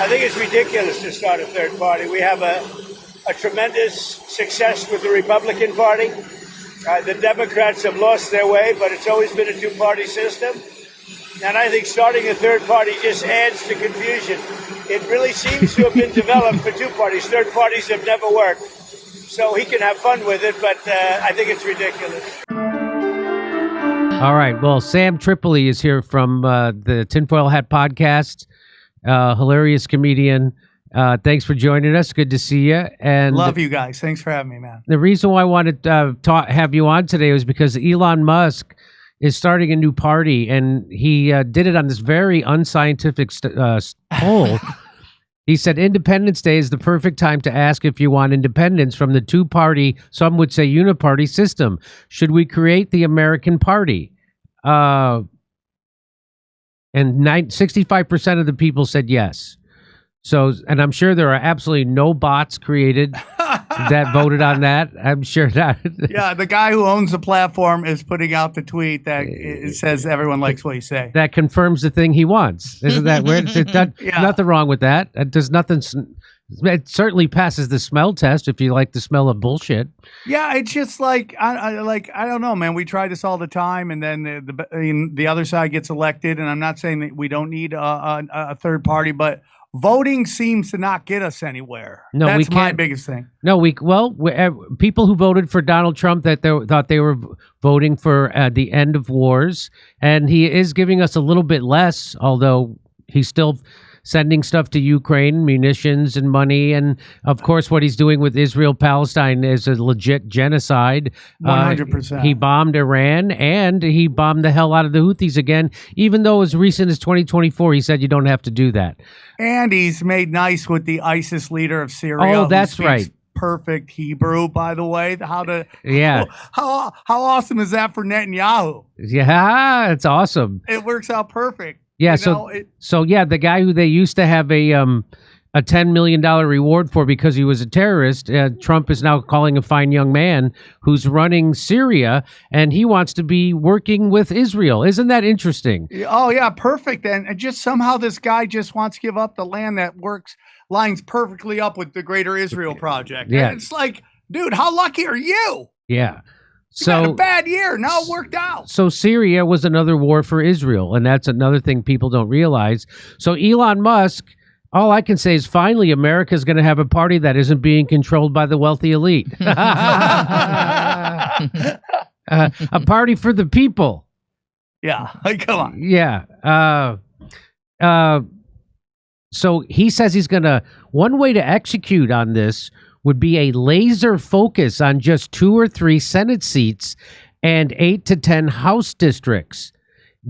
I think it's ridiculous to start a third party. We have a tremendous success with the Republican Party. The Democrats have lost their way, but it's always been a two-party system. And I think starting a third party just adds to confusion. It really seems to have been developed for two parties. Third parties have never worked. So he can have fun with it, but I think it's ridiculous. All right. Well, Sam Tripoli is here from the Tinfoil Hat Podcast. Hilarious comedian. Thanks for joining us. Good to see you. And love you guys. Thanks for having me, man. The reason why I wanted to have you on today was because Elon Musk is starting a new party, and he did it on this very unscientific poll. He said Independence Day is the perfect time to ask if you want independence from the two-party, some would say uniparty system. Should we create the American Party? And 65% of the people said yes. So, and I'm sure there are absolutely no bots created that voted on that. I'm sure that. Yeah, the guy who owns the platform is putting out the tweet that it says everyone likes what you say. That confirms the thing he wants. Isn't that weird? Yeah. Nothing wrong with that. There's nothing. It certainly passes the smell test if you like the smell of bullshit. Yeah, it's just like I don't know, man. We try this all the time, and then the other side gets elected. And I'm not saying that we don't need a third party, but voting seems to not get us anywhere. No, that's we my can't. biggest thing. No, people who voted for Donald Trump thought they were voting for the end of wars, and he is giving us a little bit less, although he's still sending stuff to Ukraine, munitions and money, and of course what he's doing with Israel-Palestine is a legit genocide. 100%. He bombed Iran, and he bombed the hell out of the Houthis again, even though as recent as 2024 he said you don't have to do that. And he's made nice with the ISIS leader of Syria. Oh, that's right. Perfect Hebrew, by the way. How awesome is that for Netanyahu? Yeah, it's awesome. It works out perfect. Yeah, the guy who they used to have a $10 million reward for because he was a terrorist, Trump is now calling a fine young man who's running Syria, and he wants to be working with Israel. Isn't that interesting? Oh, yeah, perfect. And just somehow this guy just wants to give up the land that lines perfectly up with the Greater Israel Project. Yeah. And it's like, dude, how lucky are you? Yeah. You had a bad year. Now it worked out. So Syria was another war for Israel, and that's another thing people don't realize. So Elon Musk, all I can say is finally America's going to have a party that isn't being controlled by the wealthy elite. A party for the people. Yeah, come on. Yeah. So he says he's going to, one way to execute on this would be a laser focus on just 2 or 3 Senate seats and 8 to 10 House districts.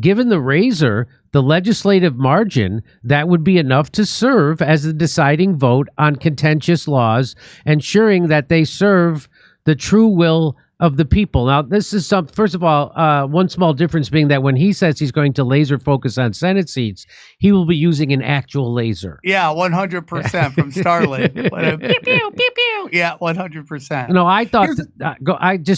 Given the razor, the legislative margin, that would be enough to serve as the deciding vote on contentious laws, ensuring that they serve the true will of the people. Now, this is first of all, one small difference being that when he says he's going to laser focus on Senate seats, he will be using an actual laser. Yeah, 100% from Starlink. Pew, pew, pew, pew. Yeah, 100%. No, I thought,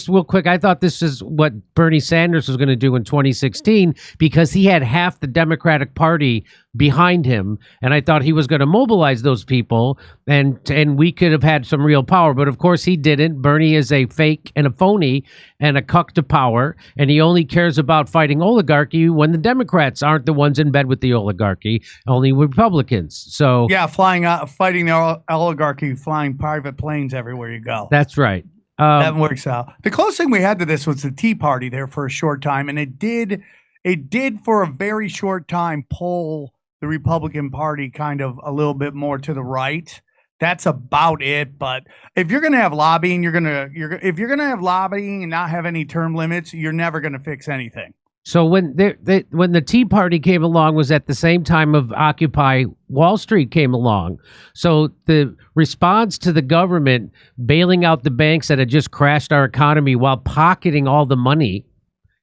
real quick, I thought this is what Bernie Sanders was going to do in 2016 because he had half the Democratic Party behind him, and I thought he was going to mobilize those people, and we could have had some real power, but of course he didn't. Bernie is a fake and a phony and a cuck to power, and he only cares about fighting oligarchy when the Democrats aren't the ones in bed with the oligarchy, only Republicans. So yeah, fighting the oligarchy, flying private planes everywhere you go. That's right. That works out. The closest thing we had to this was the Tea Party there for a short time, and it did for a very short time pull the Republican Party kind of a little bit more to the right. That's about it. But if you're going to have lobbying, if you're going to have lobbying and not have any term limits, you're never going to fix anything. So when the Tea Party came along was at the same time of Occupy Wall Street came along. So the response to the government bailing out the banks that had just crashed our economy while pocketing all the money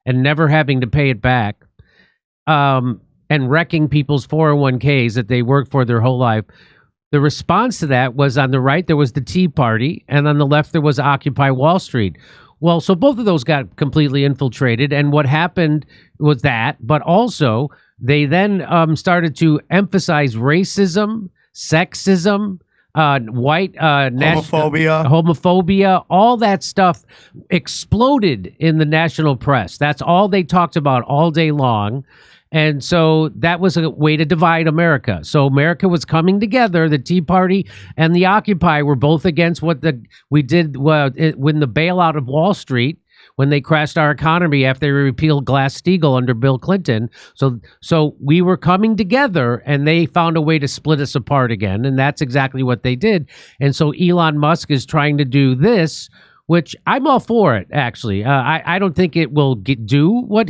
and never having to pay it back, and wrecking people's 401ks that they worked for their whole life. The response to that was on the right, there was the Tea Party, and on the left, there was Occupy Wall Street. Well, so both of those got completely infiltrated, and what happened was that, but also they then started to emphasize racism, sexism, homophobia, all that stuff exploded in the national press. That's all they talked about all day long. And so that was a way to divide America. So America was coming together. The Tea Party and the Occupy were both against what we did when the bailout of Wall Street, when they crashed our economy after they repealed Glass-Steagall under Bill Clinton. So we were coming together, and they found a way to split us apart again, and that's exactly what they did. And so Elon Musk is trying to do this, which I'm all for it, actually. I don't think it will do what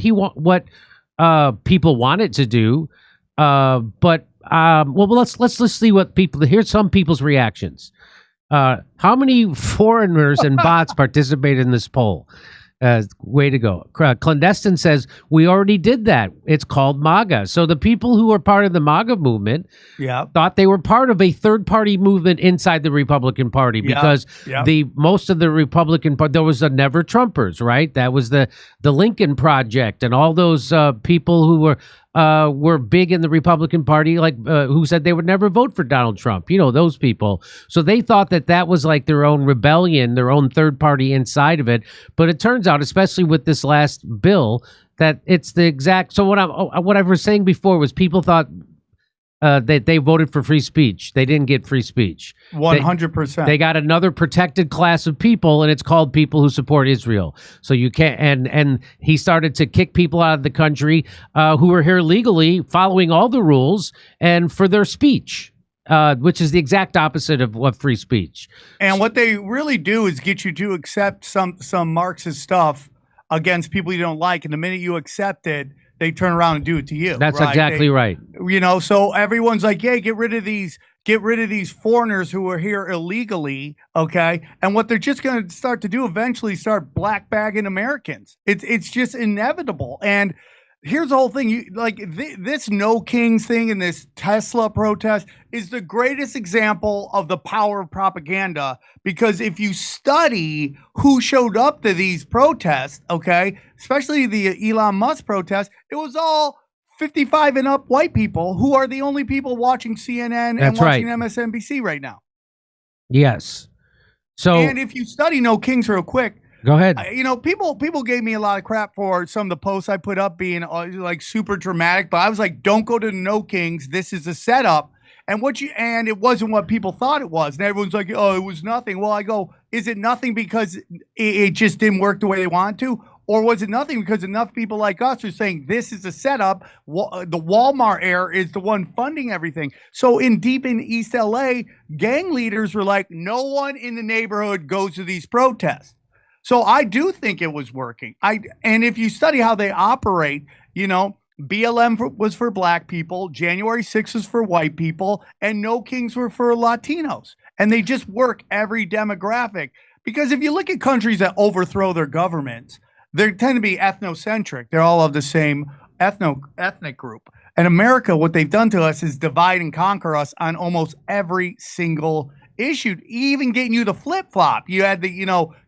people want it to do, but let's see what people. Here's some people's reactions. How many foreigners and bots participated in this poll? Way to go. Clandestine says, we already did that. It's called MAGA. So the people who are part of the MAGA movement thought they were part of a third-party movement inside the Republican Party because most of the Republican Party, there was the Never Trumpers, right? That was the Lincoln Project and all those people who were big in the Republican Party, like who said they would never vote for Donald Trump. You know, those people. So they thought that was like their own rebellion, their own third party inside of it. But it turns out, especially with this last bill, that it's the exact. So what I was saying before was people thought that they voted for free speech. They didn't get free speech. 100%. They got another protected class of people, and it's called people who support Israel. So you can't. And he started to kick people out of the country who were here legally, following all the rules, and for their speech, which is the exact opposite of what free speech. And what they really do is get you to accept some Marxist stuff against people you don't like, and the minute you accept it, they turn around and do it to you. That's exactly right. You know, so everyone's like, "Yeah, get rid of these foreigners who are here illegally." Okay, and what they're just going to start to do eventually, start black bagging Americans. It's just inevitable. And here's the whole thing: this No Kings thing and this Tesla protest is the greatest example of the power of propaganda. Because if you study who showed up to these protests, okay, especially the Elon Musk protest, it was all 55 and up white people who are the only people watching CNN and watching MSNBC right now. Yes. So, and if you study No Kings real quick, go ahead. You know, people gave me a lot of crap for some of the posts I put up being like super dramatic, but I was like, don't go to No Kings. This is a setup. And it wasn't what people thought it was. And everyone's like, oh, it was nothing. Well, I go, is it nothing because it just didn't work the way they wanted to? Or was it nothing because enough people like us are saying this is a setup? The Walmart heir is the one funding everything. So deep in East LA, gang leaders were like, no one in the neighborhood goes to these protests. So I do think it was working. And if you study how they operate, you know, BLM was for black people, January 6th was for white people, and No Kings were for Latinos. And they just work every demographic. Because if you look at countries that overthrow their governments, they tend to be ethnocentric. They're all of the same ethnic group. And America, what they've done to us is divide and conquer us on almost every single issue, even getting you to flip-flop. You had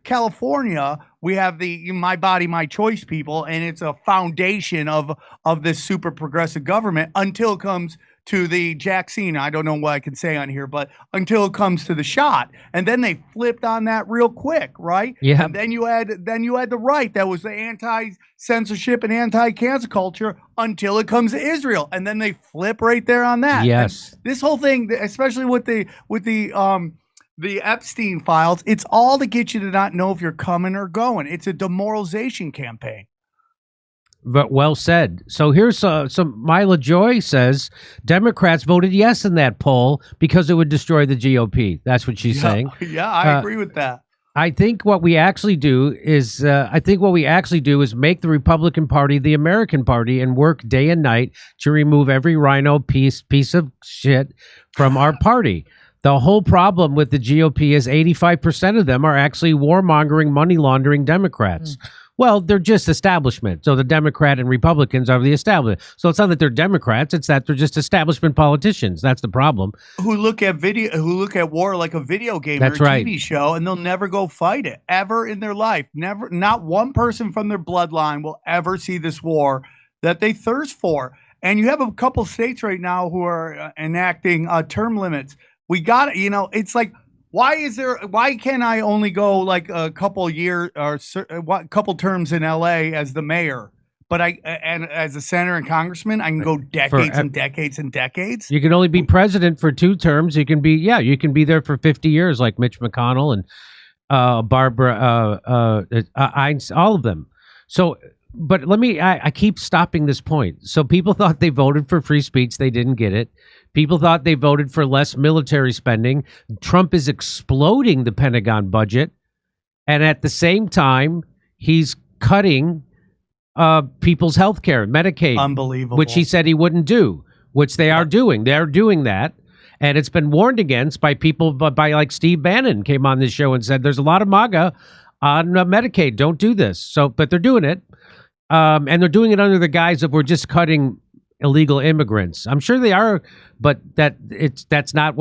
California, we have the My Body, My Choice people, and it's a foundation of this super progressive government until it comes to the vaccine. I don't know what I can say on here, but until it comes to the shot. And then they flipped on that real quick, right? Yeah. And then you had the right that was the anti-censorship and anti-cancel culture until it comes to Israel. And then they flip right there on that. Yes. And this whole thing, especially with the Epstein files, it's all to get you to not know if you're coming or going. It's a demoralization campaign. But well said. So here's some Mila Joy says Democrats voted yes in that poll because it would destroy the GOP. That's what she's saying. Yeah, I agree with that. I think what we actually do is make the Republican Party the American Party and work day and night to remove every rhino piece of shit from our party. The whole problem with the GOP is 85% of them are actually warmongering, money laundering Democrats. Well, they're just establishment. So the Democrat and Republicans are the establishment. So it's not that they're Democrats; it's that they're just establishment politicians. That's the problem. Who look at war like a video game That's or a right. TV show, and they'll never go fight it ever in their life. Never, not one person from their bloodline will ever see this war that they thirst for. And you have a couple states right now who are enacting term limits. We got, it's like, why can't I only go like a couple years or a couple terms in LA as the mayor? But and as a senator and congressman, I can go decades and decades and decades. You can only be president for 2 terms. You can be there for 50 years, like Mitch McConnell and Barbara Einstein, all of them. So, but I keep stopping this point. So people thought they voted for free speech. They didn't get it. People thought they voted for less military spending. Trump is exploding the Pentagon budget. And at the same time, he's cutting people's health care, Medicaid. Unbelievable. Which he said he wouldn't do, which they are doing. They're doing that. And it's been warned against by people, by like Steve Bannon came on this show and said, there's a lot of MAGA on Medicaid. Don't do this. So, but they're doing it. And they're doing it under the guise of we're just cutting illegal immigrants. I'm sure they are, but that's not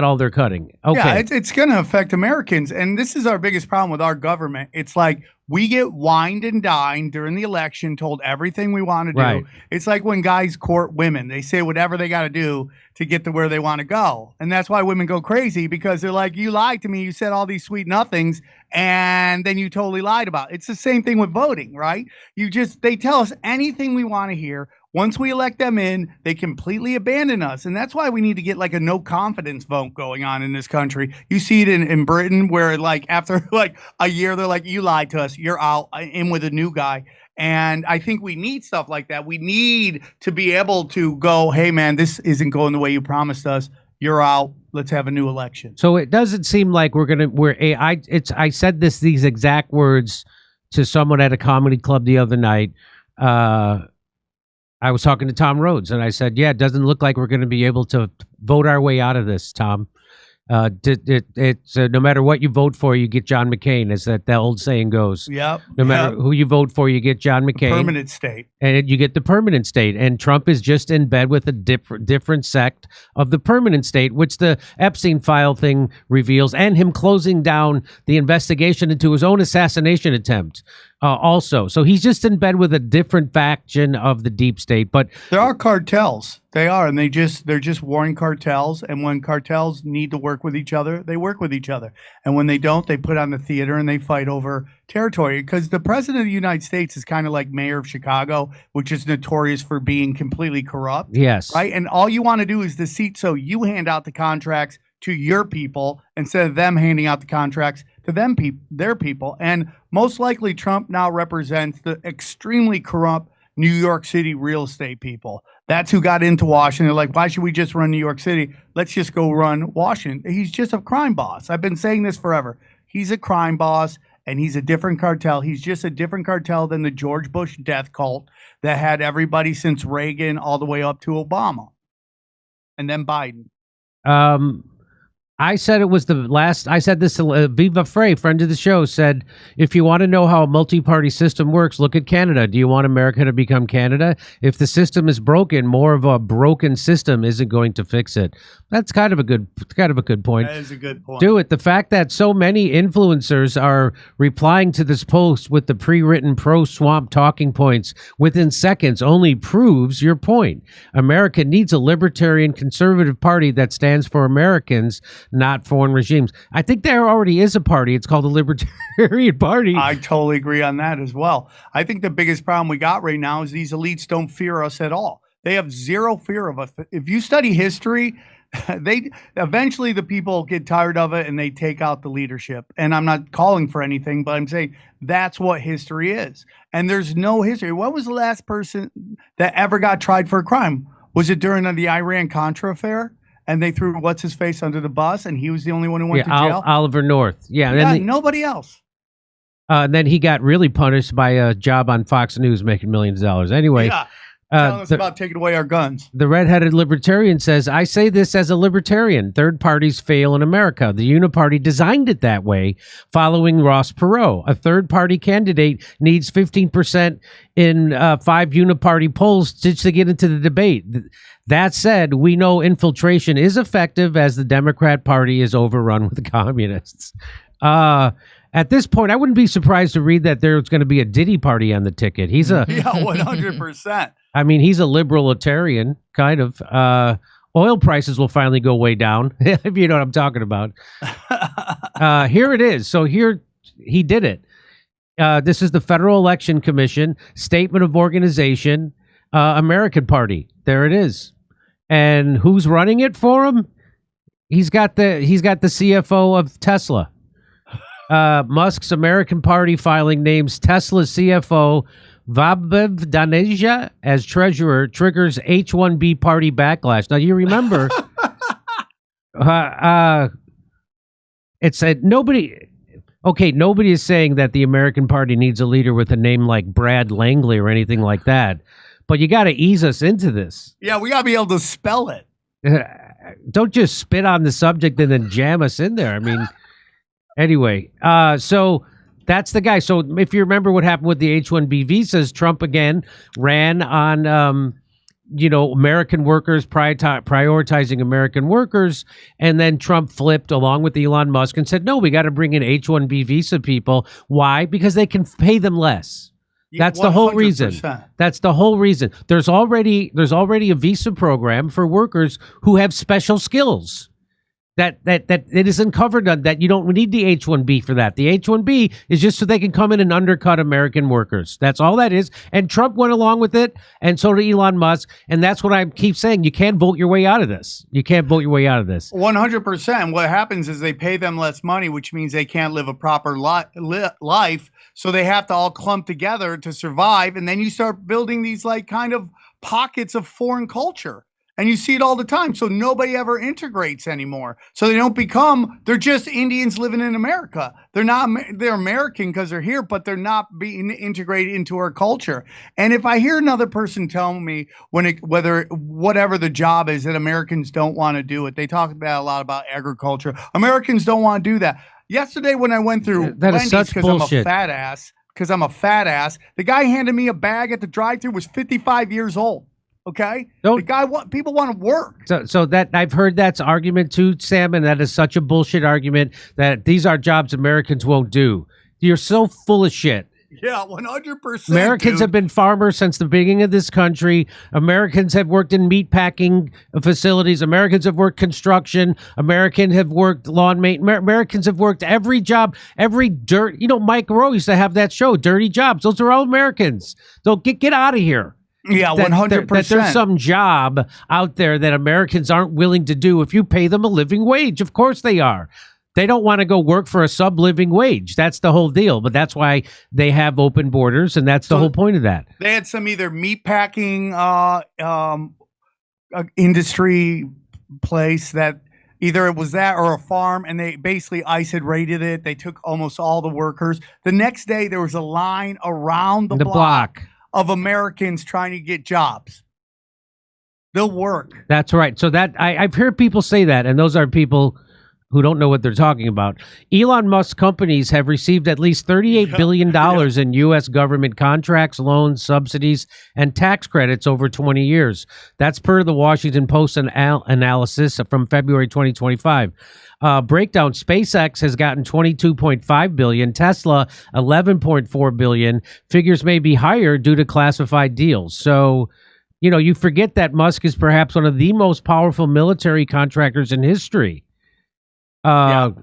all they're cutting. Okay. Yeah, it's going to affect Americans. And this is our biggest problem with our government. It's like we get wined and dined during the election, told everything we want to do. Right. It's like when guys court women, they say whatever they got to do to get to where they want to go. And that's why women go crazy, because they're like, you lied to me. You said all these sweet nothings, and then you totally lied about it. It's the same thing with voting, right? They tell us anything we want to hear. Once we elect them in, they completely abandon us. And that's why we need to get like a no confidence vote going on in this country. You see it in Britain, where like after like a year, they're like, you lied to us. You're out, in with a new guy. And I think we need stuff like that. We need to be able to go, hey, man, this isn't going the way you promised us. You're out. Let's have a new election. So it doesn't seem like I said these exact words to someone at a comedy club the other night. I was talking to Tom Rhodes, and I said, yeah, it doesn't look like we're going to be able to vote our way out of this, Tom. It's no matter what you vote for, you get John McCain, as that the old saying goes. Yep. No matter who you vote for, you get John McCain. Permanent state. And you get the permanent state. And Trump is just in bed with a different sect of the permanent state, which the Epstein file thing reveals, and him closing down the investigation into his own assassination attempt. Also, so he's just in bed with a different faction of the deep state. But there are cartels. They are, and they're just warring cartels. And when cartels need to work with each other, they work with each other. And when they don't, they put on the theater and they fight over territory. Because the president of the United States is kind of like mayor of Chicago, which is notorious for being completely corrupt. Yes, right. And all you want to do is the seat, so you hand out the contracts to your people instead of them handing out the contracts to their people. And most likely Trump now represents the extremely corrupt New York City real estate people. That's who got into Washington. They're like, why should we just run New York City? Let's just go run Washington. He's just a crime boss. I've been saying this forever. He's a crime boss, and he's a different cartel. He's just a different cartel than the George Bush death cult that had everybody since Reagan all the way up to Obama and then Biden. I said it was the last. I said this to Viva Frey, friend of the show, said, if you want to know how a multi-party system works, look at Canada. Do you want America to become Canada? If the system is broken, more of a broken system isn't going to fix it. That's kind of a good point. That is a good point. Do it. The fact that so many influencers are replying to this post with the pre-written pro-swamp talking points within seconds only proves your point. America needs a libertarian conservative party that stands for Americans, not foreign regimes. I think there already is a party. It's called the Libertarian Party. I totally agree on that as well. I think the biggest problem we got right now is these elites don't fear us at all. They have zero fear of us. If you study history, eventually the people get tired of it and they take out the leadership. And I'm not calling for anything, but I'm saying that's what history is. And there's no history. What was the last person that ever got tried for a crime? Was it during the Iran-Contra affair? And they threw what's-his-face under the bus, and he was the only one who went to jail? Oliver North. Yeah, nobody else. And then he got really punished by a job on Fox News making millions of dollars. Anyway. Yeah. Telling us about taking away our guns. The redheaded libertarian says, I say this as a libertarian. Third parties fail in America. The Uniparty designed it that way, following Ross Perot. A third party candidate needs 15% in 5 Uniparty polls just to get into the debate. That said, we know infiltration is effective as the Democrat Party is overrun with communists. At this point, I wouldn't be surprised to read that there's going to be a Diddy party on the ticket. He's a, Yeah, 100%. I mean, he's a libertarian, kind of. Oil prices will finally go way down, if you know what I'm talking about. Here it is. So here, he did it. This is the Federal Election Commission, Statement of Organization, American Party. There it is. And who's running it for him? He's got the CFO of Tesla. Musk's American Party filing names Tesla CFO Vaibhav Daneja as treasurer, triggers H-1B party backlash. Now, you remember, it said nobody is saying that the American Party needs a leader with a name like Brad Langley or anything like that. But you got to ease us into this. Yeah, we got to be able to spell it. Don't just spit on the subject and then jam us in there. I mean, anyway, so that's the guy. So if you remember what happened with the H-1B visas, Trump again ran on, American workers, prioritizing American workers. And then Trump flipped along with Elon Musk and said, no, we got to bring in H-1B visa people. Why? Because they can pay them less. That's 100%. The whole reason. That's the whole reason. There's already a visa program for workers who have special skills. That it isn't covered on that. You don't need the H-1B for that. The H-1B is just so they can come in and undercut American workers. That's all that is. And Trump went along with it, and so did Elon Musk. And that's what I keep saying. You can't vote your way out of this. You can't vote your way out of this. 100%. What happens is they pay them less money, which means they can't live a proper life. So they have to all clump together to survive. And then you start building these like kind of pockets of foreign culture. And you see it all the time. So nobody ever integrates anymore. So they're just Indians living in America. They're American because they're here, but they're not being integrated into our culture. And if I hear another person tell me whatever the job is that Americans don't want to do it, they talk a lot about agriculture. Americans don't want to do that. Yesterday when I went through Wendy's because I'm a fat ass, the guy handed me a bag at the drive-thru was 55 years old. Okay, people want to work. So that I've heard that's argument too, Sam, and that is such a bullshit argument that these are jobs Americans won't do. You're so full of shit. Yeah, 100%. Americans have been farmers since the beginning of this country. Americans have worked in meat packing facilities. Americans have worked construction. Americans have worked lawn maintenance. Americans have worked every job, every dirt. Mike Rowe used to have that show, Dirty Jobs. Those are all Americans. So get out of here. Yeah, 100%. That there's some job out there that Americans aren't willing to do if you pay them a living wage. Of course they are. They don't want to go work for a sub-living wage. That's the whole deal. But that's why they have open borders, and that's the whole point of that. They had some either meatpacking industry place that either it was that or a farm, and they basically ICE had raided it. They took almost all the workers. The next day, there was a line around the block of Americans trying to get jobs. They'll work. That's right. So that I've heard people say that, and those are people who don't know what they're talking about. Elon Musk companies have received at least $38 billion in U.S. government contracts, loans, subsidies, and tax credits over 20 years. That's per the Washington Post analysis from February 2025. Breakdown: SpaceX has gotten $22.5 billion, Tesla $11.4 billion. Figures may be higher due to classified deals. So, you forget that Musk is perhaps one of the most powerful military contractors in history. And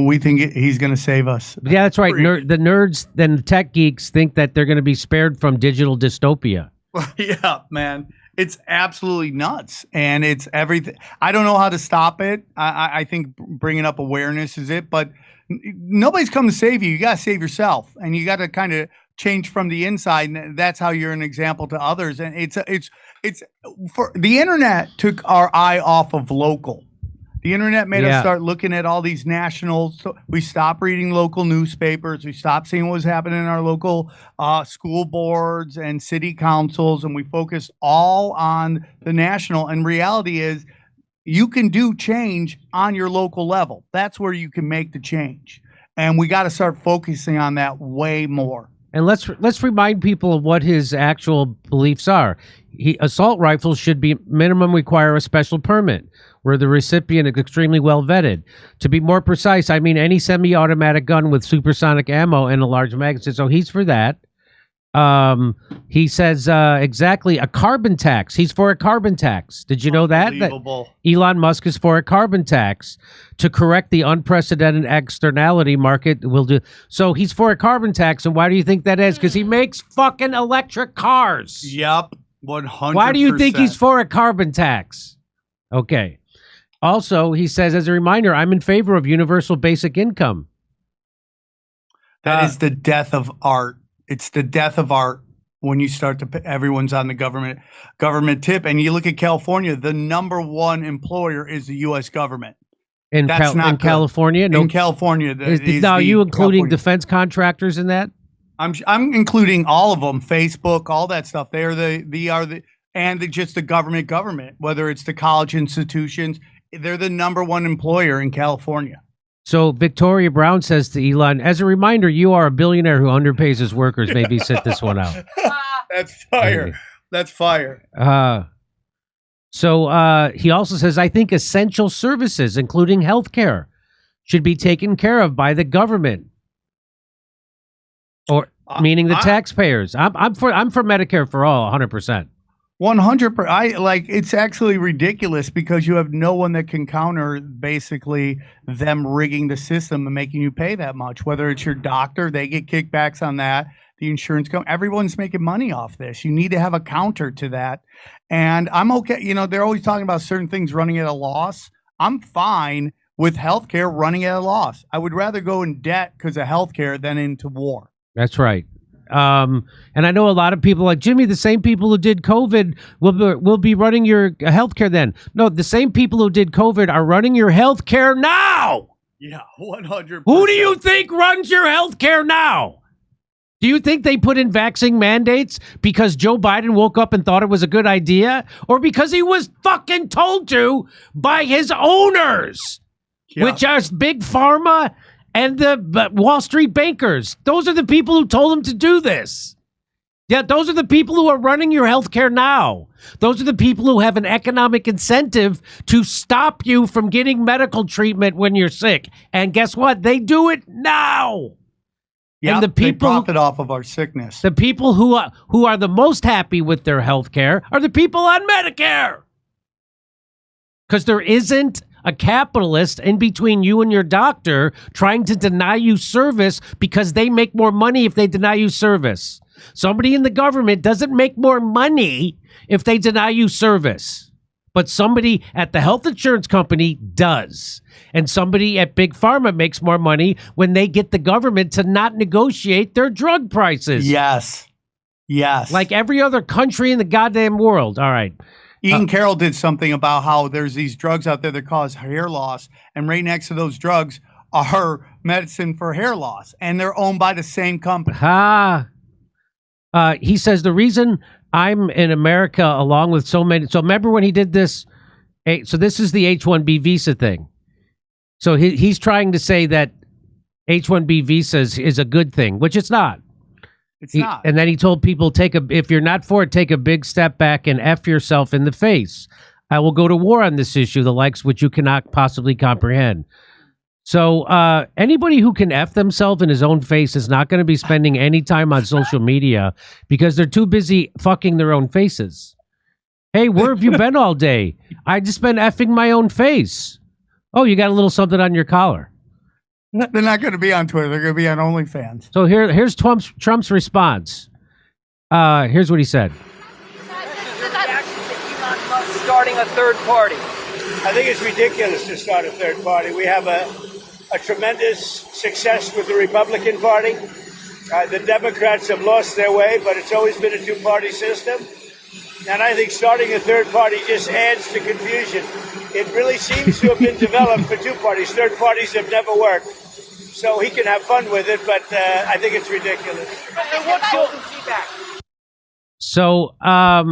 we think he's going to save us. Yeah, that's right. The nerds and the tech geeks think that they're going to be spared from digital dystopia. Yeah, man. It's absolutely nuts. And it's everything. I don't know how to stop it. I think bringing up awareness is it. But nobody's come to save you. You got to save yourself. And you got to kind of change from the inside. And that's how you're an example to others. And it's for the internet took our eye off of local. The internet made us start looking at all these nationals. So we stopped reading local newspapers. We stopped seeing what was happening in our local school boards and city councils, and we focused all on the national. And reality is, you can do change on your local level. That's where you can make the change, and we got to start focusing on that way more. And let's remind people of what his actual beliefs are. Assault rifles should be minimum require a special permit. where the recipient is extremely well vetted. To be more precise, I mean any semi-automatic gun with supersonic ammo and a large magazine. So he's for that. He says exactly a carbon tax. He's for a carbon tax. Did you know that? That Elon Musk is for a carbon tax to correct the unprecedented externality market will do. So he's for a carbon tax, and why do you think that is? Because he makes fucking electric cars. Yep, 100%. Why do you think he's for a carbon tax? Okay. Also, he says, as a reminder, I'm in favor of universal basic income. That is the death of art. It's the death of art when you start to everyone's on the government tip. And you look at California, the #1 employer is the U.S. government. In California? No, in California. Now, are you including defense contractors in that? I'm including all of them, Facebook, all that stuff. Just the government, whether it's the college institutions, they're the #1 employer in California. So Victoria Brown says to Elon, as a reminder, you are a billionaire who underpays his workers. Maybe sit this one out. That's fire. That's fire. So he also says, I think essential services, including healthcare, should be taken care of by the government, or meaning the taxpayers. I'm for Medicare for all, 100%. 100%. It's actually ridiculous because you have no one that can counter basically them rigging the system and making you pay that much. Whether it's your doctor, they get kickbacks on that. The insurance company, everyone's making money off this. You need to have a counter to that. And I'm okay. You know, they're always talking about certain things running at a loss. I'm fine with healthcare running at a loss. I would rather go in debt because of healthcare than into war. That's right. And I know a lot of people like Jimmy, the same people who did COVID will be running your healthcare then. No, the same people who did COVID are running your healthcare now. Yeah, 100%. Who do you think runs your healthcare now? Do you think they put in vaccine mandates because Joe Biden woke up and thought it was a good idea? Or because he was fucking told to by his owners, which are Big Pharma and the Wall Street bankers? Those are the people who told him to do this. Yeah, those are the people who are running your healthcare now. Those are the people who have an economic incentive to stop you from getting medical treatment when you're sick. And guess what? They do it now. Yeah, and the people they profit off of our sickness. The people who are the most happy with their healthcare are the people on Medicare. Because there isn't a capitalist in between you and your doctor trying to deny you service because they make more money if they deny you service. Somebody in the government doesn't make more money if they deny you service. But somebody at the health insurance company does. And somebody at Big Pharma makes more money when they get the government to not negotiate their drug prices. Yes. Yes. Like every other country in the goddamn world. All right. Ian Carroll did something about how there's these drugs out there that cause hair loss, and right next to those drugs are medicine for hair loss, and they're owned by the same company. He says the reason I'm in America along with so many. So remember when he did this? So this is the H-1B visa thing. So he's trying to say that H-1B visas is a good thing, which it's not. It's not. And then he told people, if you're not for it, take a big step back and F yourself in the face. I will go to war on this issue, the likes which you cannot possibly comprehend. So anybody who can F themselves in his own face is not going to be spending any time on social media because they're too busy fucking their own faces. Hey, where have you been all day? I just been effing my own face. Oh, you got a little something on your collar. They're not going to be on Twitter. They're going to be on OnlyFans. So here's Trump's response. Here's what he said. Starting a third party. I think it's ridiculous to start a third party. We have a tremendous success with the Republican Party. The Democrats have lost their way, but it's always been a two-party system. And I think starting a third party just adds to confusion. It really seems to have been developed for two parties. Third parties have never worked. So he can have fun with it, but I think it's ridiculous. So, why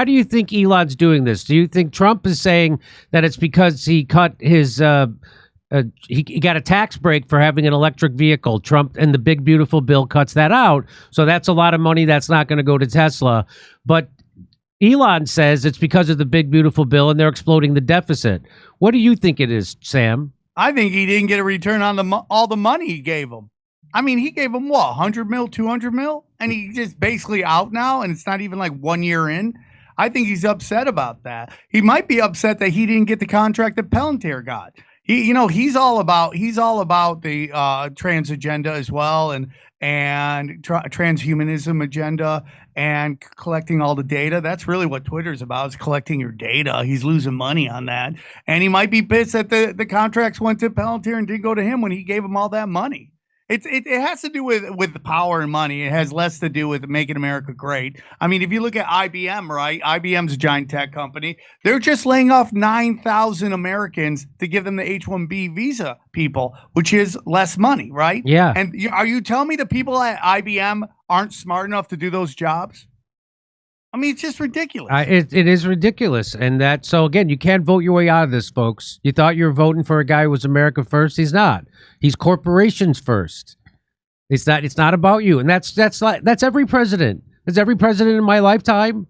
do you think Elon's doing this? Do you think Trump is saying that it's because he cut his, he got a tax break for having an electric vehicle? Trump and the big, beautiful bill cuts that out. So that's a lot of money that's not going to go to Tesla. But Elon says it's because of the big, beautiful bill and they're exploding the deficit. What do you think it is, Sam? I think he didn't get a return on all the money he gave him. I mean, he gave him what, 100 mil, 200 mil? And he's just basically out now, and it's not even like 1 year in. I think he's upset about that. He might be upset that he didn't get the contract that Palantir got. He's all about the trans agenda as well, and transhumanism agenda, and collecting all the data. That's really what Twitter's about, is collecting your data. He's losing money on that, and he might be pissed that the contracts went to Palantir and didn't go to him when he gave him all that money. It has to do with the power and money. It has less to do with making America great. I mean, if you look at IBM, right? IBM's a giant tech company. They're just laying off 9,000 Americans to give them the H-1B visa people, which is less money, right? Yeah. And are you telling me the people at IBM aren't smart enough to do those jobs? I mean, it's just ridiculous. It is ridiculous. And so again, you can't vote your way out of this, folks. You thought you were voting for a guy who was America first. He's not. He's corporations first. It's not about you. And that's every president. That's every president in my lifetime.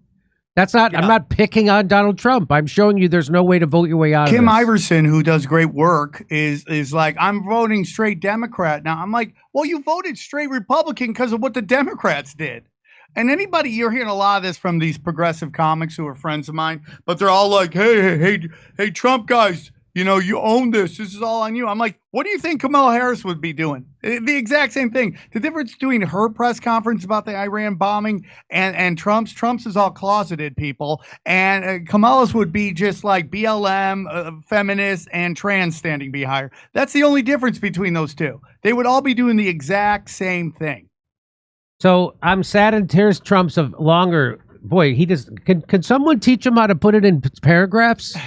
That's not, yeah. I'm not picking on Donald Trump. I'm showing you there's no way to vote your way out of this. Kim Iverson, who does great work, is like, I'm voting straight Democrat. Now I'm like, well, you voted straight Republican because of what the Democrats did. And you're hearing a lot of this from these progressive comics who are friends of mine, but they're all like, hey, Trump guys, you own this. This is all on you. I'm like, what do you think Kamala Harris would be doing? The exact same thing. The difference between her press conference about the Iran bombing and Trump's is all closeted people. And Kamala's would be just like BLM, feminists, and trans standing behind her. That's the only difference between those two. They would all be doing the exact same thing. So I'm saddened. Here's Trump's longer. Boy, he just can someone teach him how to put it in paragraphs?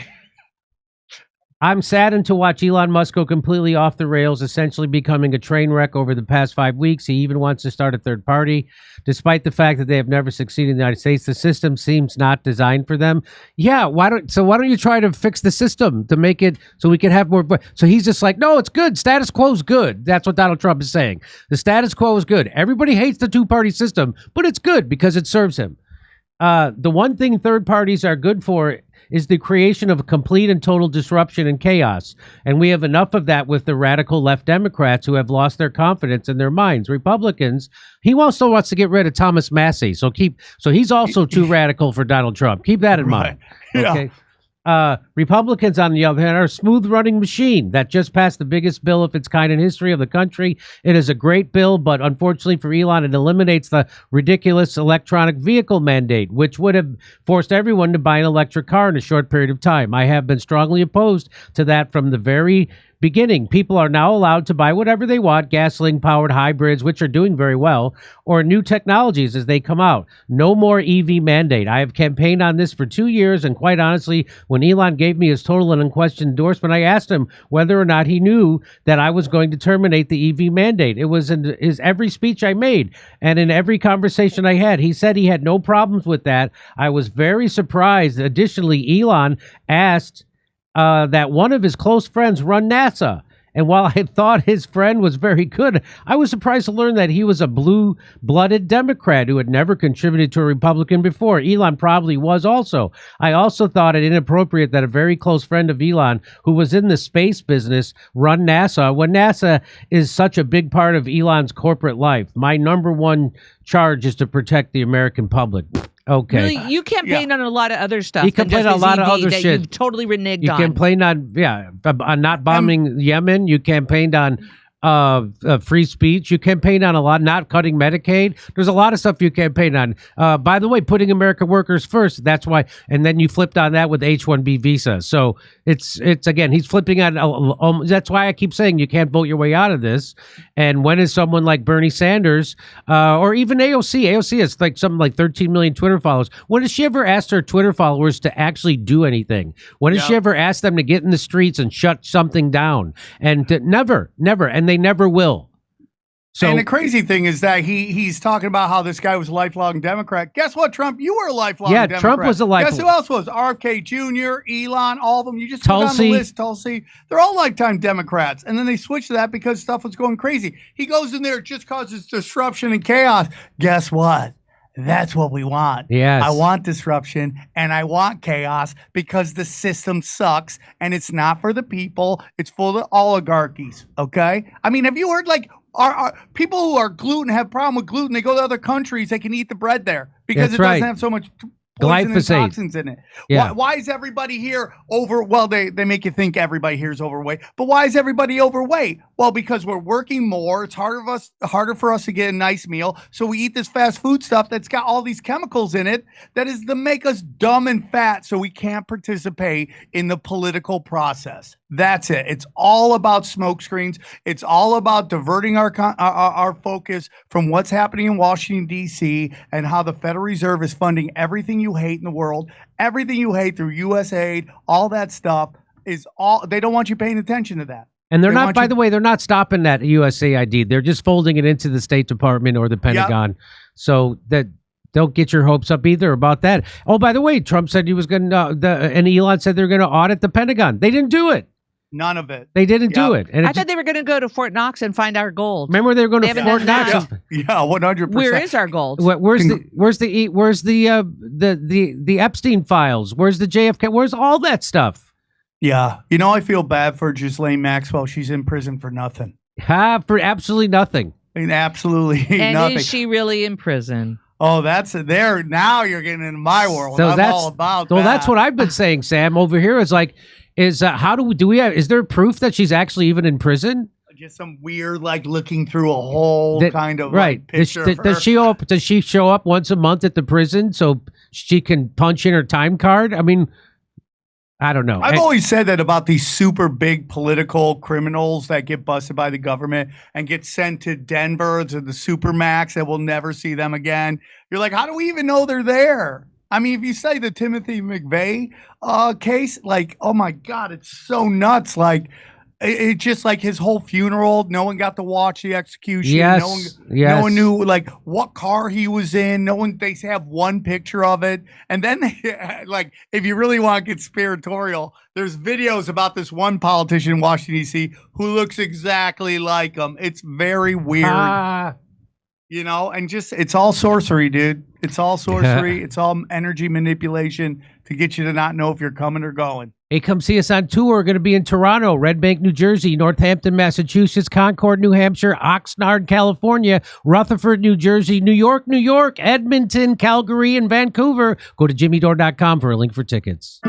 I'm saddened to watch Elon Musk go completely off the rails, essentially becoming a train wreck over the past 5 weeks. He even wants to start a third party, despite the fact that they have never succeeded in the United States. The system seems not designed for them. Yeah, why don't you try to fix the system to make it so we can have more? So he's just like, no, it's good. Status quo is good. That's what Donald Trump is saying. The status quo is good. Everybody hates the two-party system, but it's good because it serves him. The one thing third parties are good for is the creation of a complete and total disruption and chaos. And we have enough of that with the radical left Democrats who have lost their confidence in their minds. Republicans, he also wants to get rid of Thomas Massie. So he's also too radical for Donald Trump. Keep that in mind. Okay. Yeah. Republicans, on the other hand, are a smooth-running machine that just passed the biggest bill of its kind in history of the country. It is a great bill, but unfortunately for Elon, it eliminates the ridiculous electronic vehicle mandate, which would have forced everyone to buy an electric car in a short period of time. I have been strongly opposed to that from the very beginning. People are now allowed to buy whatever they want, gasoline-powered hybrids, which are doing very well, or new technologies as they come out. No more EV mandate. I have campaigned on this for 2 years, and quite honestly, when Elon gave me his total and unquestioned endorsement, I asked him whether or not he knew that I was going to terminate the EV mandate. It was in his every speech I made, and in every conversation I had. He said he had no problems with that. I was very surprised. Additionally, Elon asked that one of his close friends run NASA. And while I thought his friend was very good, I was surprised to learn that he was a blue-blooded Democrat who had never contributed to a Republican before. Elon probably was also. I also thought it inappropriate that a very close friend of Elon, who was in the space business, run NASA when NASA is such a big part of Elon's corporate life. My number one charge is to protect the American public. Okay. Really, you campaigned on a lot of other stuff. He campaigned on a lot of other shit. You've totally reneged on. You campaigned on not bombing Yemen. You campaigned on free speech. You campaigned on a lot, not cutting Medicaid. There's a lot of stuff you campaigned on. By the way, putting American workers first. That's why. And then you flipped on that with H-1B visa. So it's again, he's flipping on. That's why I keep saying you can't vote your way out of this. And when is someone like Bernie Sanders or even AOC has like something like 13 million Twitter followers. When has she ever asked her Twitter followers to actually do anything? When has she ever asked them to get in the streets and shut something down? And never. And they never will. So, and the crazy thing is that he's talking about how this guy was a lifelong Democrat. Guess what, Trump? You were a lifelong Democrat. Yeah, Trump was a lifelong. Guess who else was? RFK Jr., Elon, all of them. You just put on the list, Tulsi. They're all lifetime Democrats. And then they switched to that because stuff was going crazy. He goes in there, it just causes disruption and chaos. Guess what? That's what we want. Yes. I want disruption and I want chaos because the system sucks and it's not for the people. It's full of oligarchies. Okay. I mean, have you heard like our people who are gluten have problem with gluten? They go to other countries. They can eat the bread there because That's it right. doesn't have so much poison and Glyphosate. toxins in it. Yeah. Why is everybody here over? Well, they make you think everybody here is overweight, but why is everybody overweight? Well, because we're working more. It's harder for us to get a nice meal, so we eat this fast food stuff that's got all these chemicals in it that is to make us dumb and fat, so we can't participate in the political process. That's it. It's all about smoke screens. It's all about diverting our focus from what's happening in Washington, D.C. and how the Federal Reserve is funding everything you hate in the world, everything you hate through U.S. aid, all that stuff is all. They don't want you paying attention to that. And they're not, by the way, they're not stopping that USAID. They're just folding it into the State Department or the Pentagon. Yep. So that don't get your hopes up either about that. Oh, by the way, Trump said he was going to, and Elon said they're going to audit the Pentagon. They didn't do it. None of it. They didn't do it. And I thought they were going to go to Fort Knox and find our gold. Remember they were going to Fort Knox. Yeah, 100%. Where is our gold? Where's the Epstein files? Where's the JFK? Where's all that stuff? Yeah. You know, I feel bad for Ghislaine Maxwell. She's in prison for nothing. For absolutely nothing. I mean, absolutely and nothing. Is she really in prison? Oh, that's there. Now you're getting into my world. So I'm all about that. Well, that's what I've been saying, Sam. Over here is like, how do we have? Is there proof that she's actually even in prison? Just some weird, like looking through a whole kind of right. Like, picture. Does she show up once a month at the prison so she can punch in her time card? I mean, I don't know. I've always said that about these super big political criminals that get busted by the government and get sent to Denver to the supermax that we'll never see them again. You're like, how do we even know they're there? I mean, if you say the Timothy McVeigh case, like, oh my God, it's so nuts. Like, it just like his whole funeral, no one got to watch the execution. Yes, no one knew like what car he was in. They have one picture of it. And then like, if you really want to get conspiratorial, there's videos about this one politician in Washington, D.C. who looks exactly like him. It's very weird. You know, and just, it's all sorcery, dude. It's all sorcery. It's all energy manipulation to get you to not know if you're coming or going. Hey, come see us on tour. We're going to be in Toronto, Red Bank, New Jersey, Northampton, Massachusetts, Concord, New Hampshire, Oxnard, California, Rutherford, New Jersey, New York, Edmonton, Calgary, and Vancouver. Go to jimmydore.com for a link for tickets.